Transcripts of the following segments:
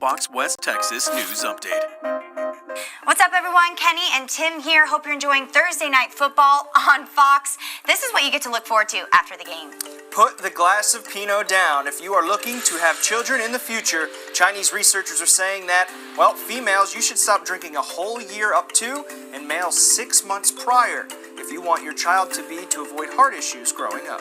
Fox West Texas News Update. What's up, everyone? Kenny and Tim here. Hope you're enjoying Thursday Night Football on Fox. This is what you get to look forward to after the game. Put the glass of Pinot down. If you are looking to have children in the future, Chinese researchers are saying that, well, females, you should stop drinking a whole year up to, and males 6 months prior, if you want your child to avoid heart issues growing up.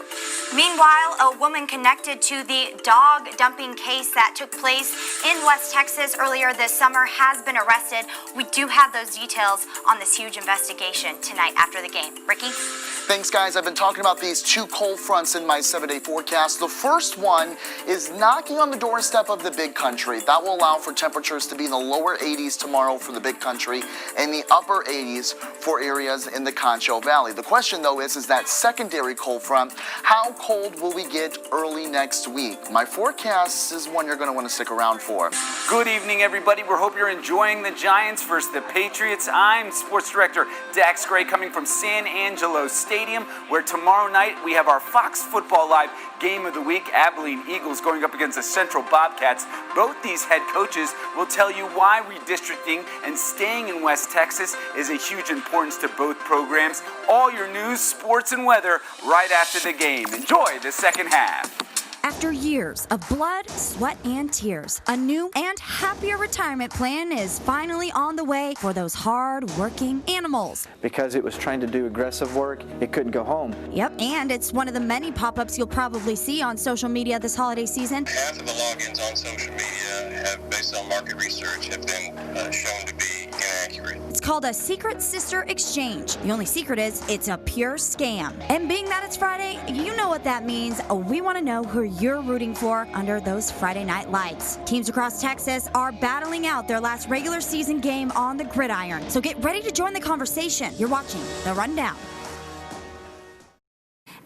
Meanwhile, a woman connected to the dog dumping case that took place in West Texas earlier this summer has been arrested. We do have those details on this huge investigation tonight after the game. Ricky? Thanks, guys. I've been talking about these two cold fronts in my 7-day forecast. The first one is knocking on the doorstep of the big country. That will allow for temperatures to be in the lower 80s tomorrow for the big country and the upper 80s for areas in the Concho Valley. The question, though, is that secondary cold front, how cold will we get early next week? My forecast is one you're going to want to stick around for. Good evening, everybody. We hope you're enjoying the Giants versus the Patriots. I'm Sports Director Dax Gray coming from San Angelo Stadium, where tomorrow night we have our Fox Football Live Game of the Week. Abilene Eagles going up against the Central Bobcats. Both these head coaches will tell you why redistricting and staying in West Texas is a huge importance to both programs. All your news, sports, and weather right after the game. Enjoy the second half. After years of blood, sweat, and tears, a new and happier retirement plan is finally on the way for those hard-working animals. Because it was trying to do aggressive work, it couldn't go home. Yep, and it's one of the many pop-ups you'll probably see on social media this holiday season. Half of the logins on social media have, based on market research, have been shown to be inaccurate. It's called a Secret Sister Exchange. The only secret is it's a pure scam. And being that it's Friday, you know what that means. We want to know who you're rooting for under those Friday night lights. Teams across Texas are battling out their last regular season game on the gridiron. So get ready to join the conversation. You're watching The Rundown.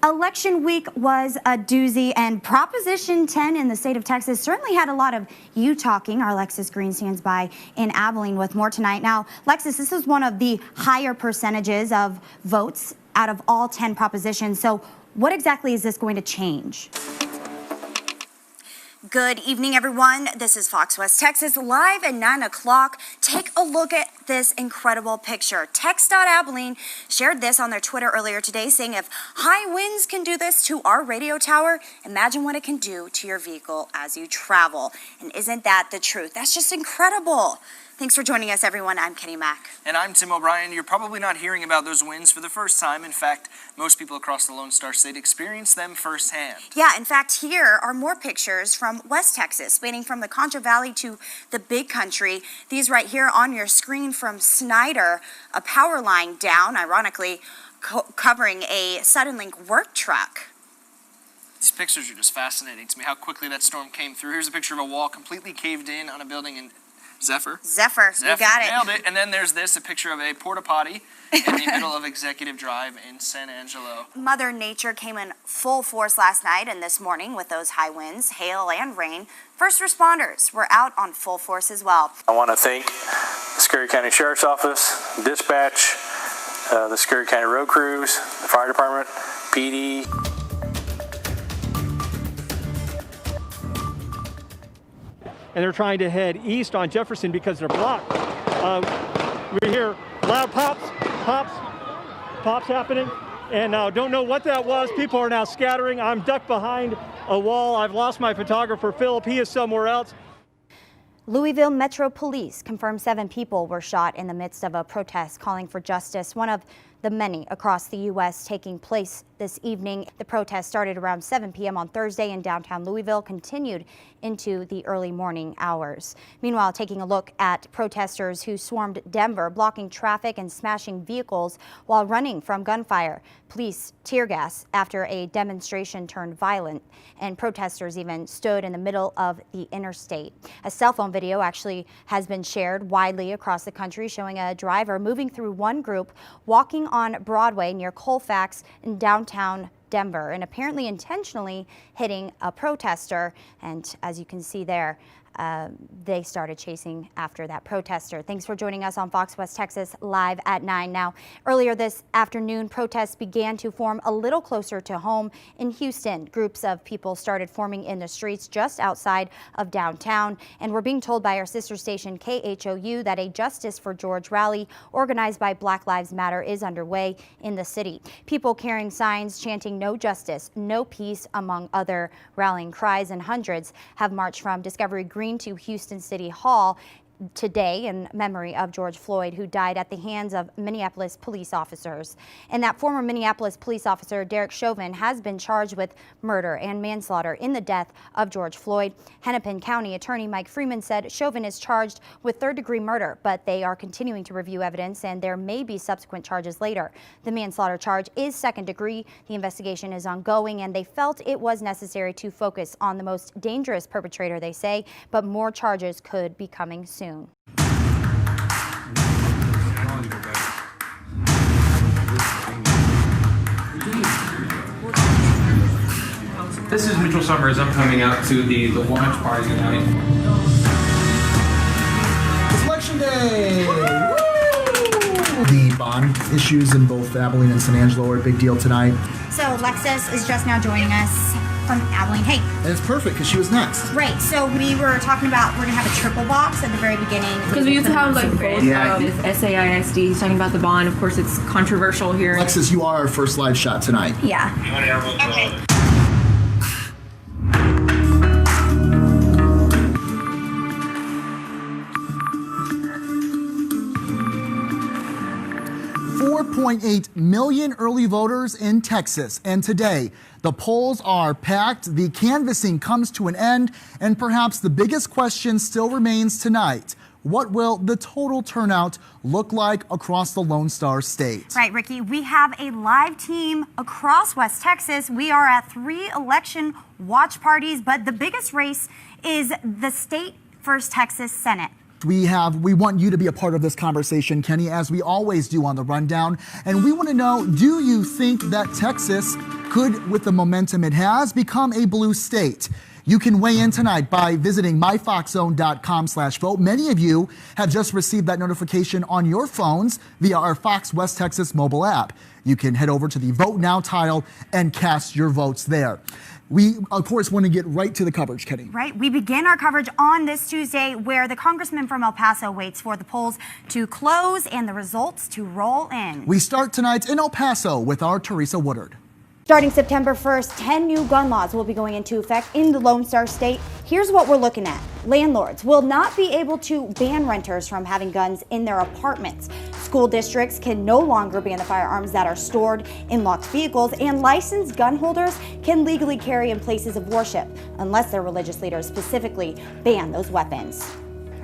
Election week was a doozy, and Proposition 10 in the state of Texas certainly had a lot of you talking. Our Lexus Green stands by in Abilene with more tonight. Now, Lexus, this is one of the higher percentages of votes out of all 10 propositions. So what exactly is this going to change? Good evening, everyone. This is Fox West Texas live at 9 o'clock. Take a look at this incredible picture. Text.Abilene shared this on their Twitter earlier today, saying if high winds can do this to our radio tower, imagine what it can do to your vehicle as you travel. And isn't that the truth? That's just incredible. Thanks for joining us, everyone. I'm Kenny Mack. And I'm Tim O'Brien. You're probably not hearing about those winds for the first time. In fact, most people across the Lone Star State experience them firsthand. Yeah, in fact, here are more pictures from West Texas, spanning from the Concho Valley to the Big Country. These right here on your screen from Snyder, a power line down, ironically, covering a Suddenlink work truck. These pictures are just fascinating to me, how quickly that storm came through. Here's a picture of a wall completely caved in on a building in Zephyr, you got it. Nailed it. And then there's this, a picture of a porta potty in the middle of Executive Drive in San Angelo. Mother Nature came in full force last night and this morning with those high winds, hail, and rain. First responders were out on full force as well. I want to thank the Scurry County Sheriff's Office, dispatch, the Scurry County Road Crews, the Fire Department, PD. And they're trying to head east on Jefferson because they're blocked. We hear loud pops happening, and don't know what that was. People are now scattering. I'm ducked behind a wall. I've lost my photographer, Philip. He is somewhere else. Louisville Metro Police confirmed 7 people were shot in the midst of a protest calling for justice, one of the many across the U.S. taking place this evening. The protest started around 7 p.m. on Thursday in downtown Louisville, continued into the early morning hours. Meanwhile, taking a look at protesters who swarmed Denver, blocking traffic and smashing vehicles while running from gunfire. Police tear gas after a demonstration turned violent, and protesters even stood in the middle of the interstate. A cell phone video actually has been shared widely across the country showing a driver moving through one group, walking on Broadway near Colfax in downtown Denver, and apparently intentionally hitting a protester. And as you can see there, they started chasing after that protester. Thanks for joining us on Fox West Texas Live at 9. Now, earlier this afternoon, protests began to form a little closer to home in Houston. Groups of people started forming in the streets just outside of downtown, and we're being told by our sister station KHOU that a Justice for George rally organized by Black Lives Matter is underway in the city. People carrying signs chanting "No justice, no peace," among other rallying cries, and hundreds have marched from Discovery Green to Houston City Hall today in memory of George Floyd, who died at the hands of Minneapolis police officers. And that former Minneapolis police officer, Derek Chauvin, has been charged with murder and manslaughter in the death of George Floyd. Hennepin County Attorney Mike Freeman said Chauvin is charged with third-degree murder, but they are continuing to review evidence and there may be subsequent charges later. The manslaughter charge is second-degree. The investigation is ongoing, and they felt it was necessary to focus on the most dangerous perpetrator, they say, but more charges could be coming soon. This is Mitchell Summers. I'm coming out to the launch party tonight. It's election day! The bond issues in both Abilene and San Angelo are a big deal tonight. So Alexis is just now joining us from Abilene. Hey. And it's perfect because she was next. Right, so we were talking about we're going to have a triple box at the very beginning. Because we used to have like both SAISD. He's talking about the bond. Of course, it's controversial here. Alexis, you are our first live shot tonight. Yeah. Okay. .8 million early voters in Texas, and today the polls are packed, the canvassing comes to an end, and perhaps the biggest question still remains tonight. What will the total turnout look like across the Lone Star State? Right, Ricky, we have a live team across West Texas. We are at 3 election watch parties, but the biggest race is the state First Texas Senate. We want you to be a part of this conversation, Kenny, as we always do on the Rundown. And we want to know, do you think that Texas could, with the momentum it has, become a blue state? You can weigh in tonight by visiting myfoxzone.com/vote. Many of you have just received that notification on your phones via our Fox West Texas mobile app. You can head over to the Vote Now tile and cast your votes there. We, of course, want to get right to the coverage, Keni. Right. We begin our coverage on this Tuesday, where the congressman from El Paso waits for the polls to close and the results to roll in. We start tonight in El Paso with our Teresa Woodard. Starting September 1st, 10 new gun laws will be going into effect in the Lone Star State. Here's what we're looking at. Landlords will not be able to ban renters from having guns in their apartments. School districts can no longer ban the firearms that are stored in locked vehicles, and licensed gun holders can legally carry in places of worship, unless their religious leaders specifically ban those weapons.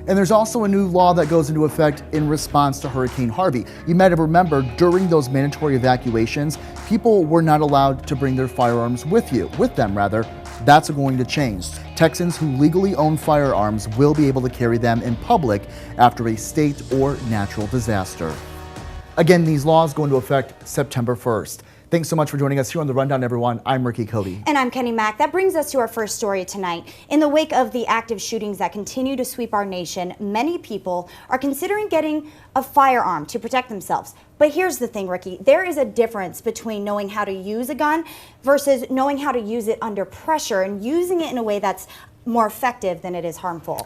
And there's also a new law that goes into effect in response to Hurricane Harvey. You might have remembered during those mandatory evacuations, people were not allowed to bring their firearms with them. That's going to change. Texans who legally own firearms will be able to carry them in public after a state or natural disaster. Again, these laws go into effect September 1st. Thanks so much for joining us here on The Rundown, everyone. I'm Ricky Cody. And I'm Keni Mack. That brings us to our first story tonight. In the wake of the active shootings that continue to sweep our nation, many people are considering getting a firearm to protect themselves. But here's the thing, Ricky. There is a difference between knowing how to use a gun versus knowing how to use it under pressure and using it in a way that's more effective than it is harmful.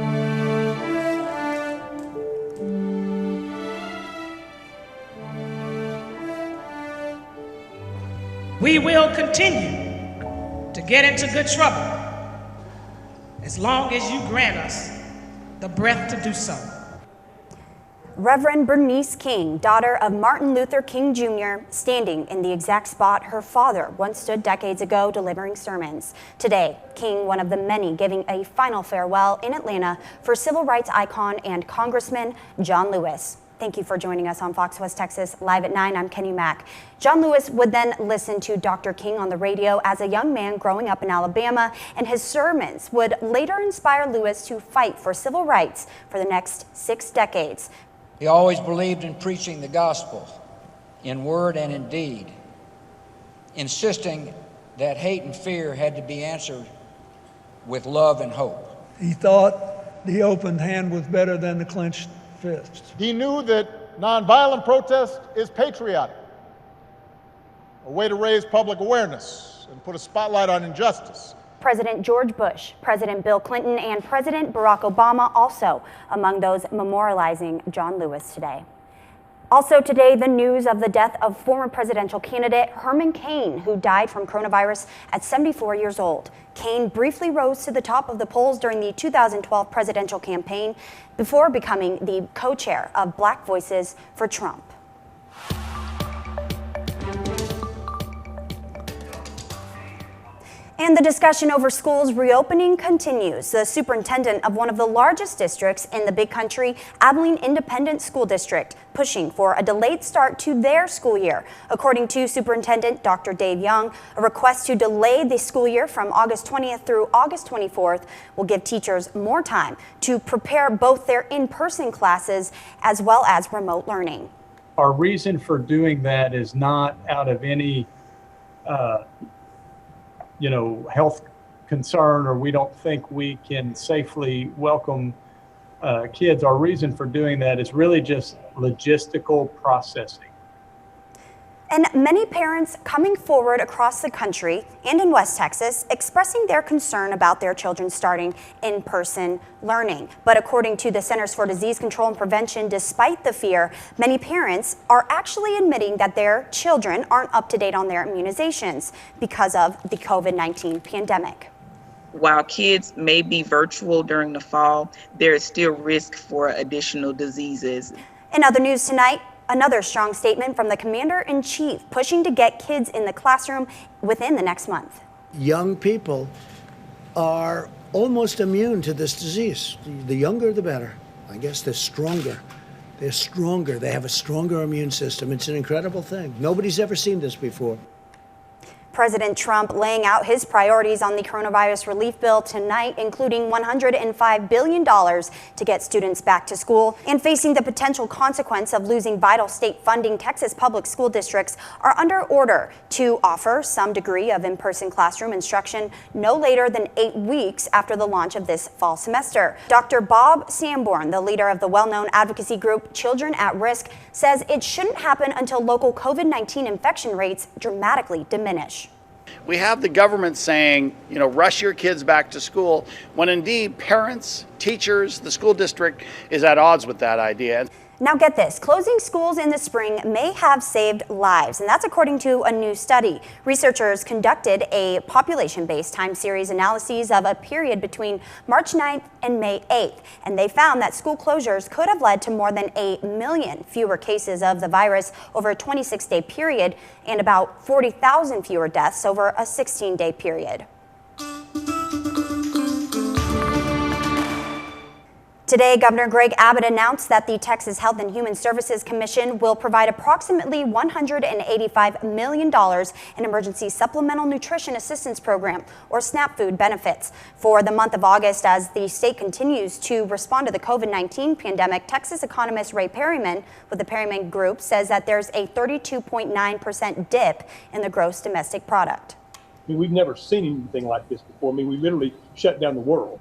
We will continue to get into good trouble as long as you grant us the breath to do so. Reverend Bernice King, daughter of Martin Luther King Jr., standing in the exact spot her father once stood decades ago delivering sermons. Today, King, one of the many, giving a final farewell in Atlanta for civil rights icon and Congressman John Lewis. Thank you for joining us on Fox West Texas Live at 9. I'm Keni Mack. John Lewis would then listen to Dr. King on the radio as a young man growing up in Alabama, and his sermons would later inspire Lewis to fight for civil rights for the next 6 decades. He always believed in preaching the gospel in word and in deed, insisting that hate and fear had to be answered with love and hope. He thought the open hand was better than the clenched fist. He knew that nonviolent protest is patriotic, a way to raise public awareness and put a spotlight on injustice. President George Bush, President Bill Clinton, and President Barack Obama also among those memorializing John Lewis today. Also today, the news of the death of former presidential candidate Herman Cain, who died from coronavirus at 74 years old. Cain briefly rose to the top of the polls during the 2012 presidential campaign before becoming the co-chair of Black Voices for Trump. And the discussion over schools reopening continues. The superintendent of one of the largest districts in the big country, Abilene Independent School District, pushing for a delayed start to their school year. According to Superintendent Dr. Dave Young, a request to delay the school year from August 20th through August 24th will give teachers more time to prepare both their in-person classes as well as remote learning. Our reason for doing that is not out of any health concern, or we don't think we can safely welcome kids. Our reason for doing that is really just logistical processing. And many parents coming forward across the country and in West Texas expressing their concern about their children starting in-person learning. But according to the Centers for Disease Control and Prevention, despite the fear, many parents are actually admitting that their children aren't up to date on their immunizations because of the COVID-19 pandemic. While kids may be virtual during the fall, there is still risk for additional diseases. In other news tonight, another strong statement from the Commander-in-Chief pushing to get kids in the classroom within the next month. Young people are almost immune to this disease. The younger, the better. I guess they're stronger. They're stronger. They have a stronger immune system. It's an incredible thing. Nobody's ever seen this before. President Trump laying out his priorities on the coronavirus relief bill tonight, including $105 billion to get students back to school. And facing the potential consequence of losing vital state funding, Texas public school districts are under order to offer some degree of in-person classroom instruction no later than 8 weeks after the launch of this fall semester. Dr. Bob Sanborn, the leader of the well-known advocacy group Children at Risk, says it shouldn't happen until local COVID-19 infection rates dramatically diminish. We have the government saying, rush your kids back to school, when indeed parents, teachers, the school district is at odds with that idea. Now get this, closing schools in the spring may have saved lives, and that's according to a new study. Researchers conducted a population-based time series analyses of a period between March 9th and May 8th, and they found that school closures could have led to more than 1 million fewer cases of the virus over a 26-day period and about 40,000 fewer deaths over a 16-day period. Today, Governor Greg Abbott announced that the Texas Health and Human Services Commission will provide approximately $185 million in Emergency Supplemental Nutrition Assistance Program, or SNAP food benefits. For the month of August, as the state continues to respond to the COVID-19 pandemic, Texas economist Ray Perryman with the Perryman Group says that there's a 32.9% dip in the gross domestic product. We've never seen anything like this before. We literally shut down the world.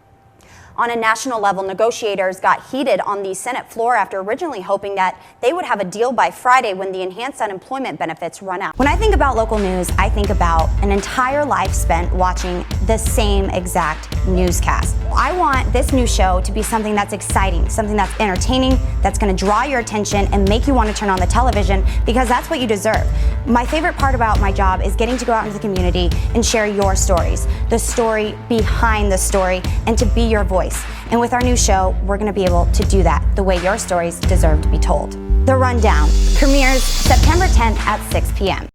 On a national level, negotiators got heated on the Senate floor after originally hoping that they would have a deal by Friday when the enhanced unemployment benefits run out. When I think about local news, I think about an entire life spent watching the same exact newscast. I want this new show to be something that's exciting, something that's entertaining, that's going to draw your attention and make you want to turn on the television, because that's what you deserve. My favorite part about my job is getting to go out into the community and share your stories, the story behind the story, and to be your voice. And with our new show, we're going to be able to do that the way your stories deserve to be told. The Rundown premieres September 10th at 6 p.m.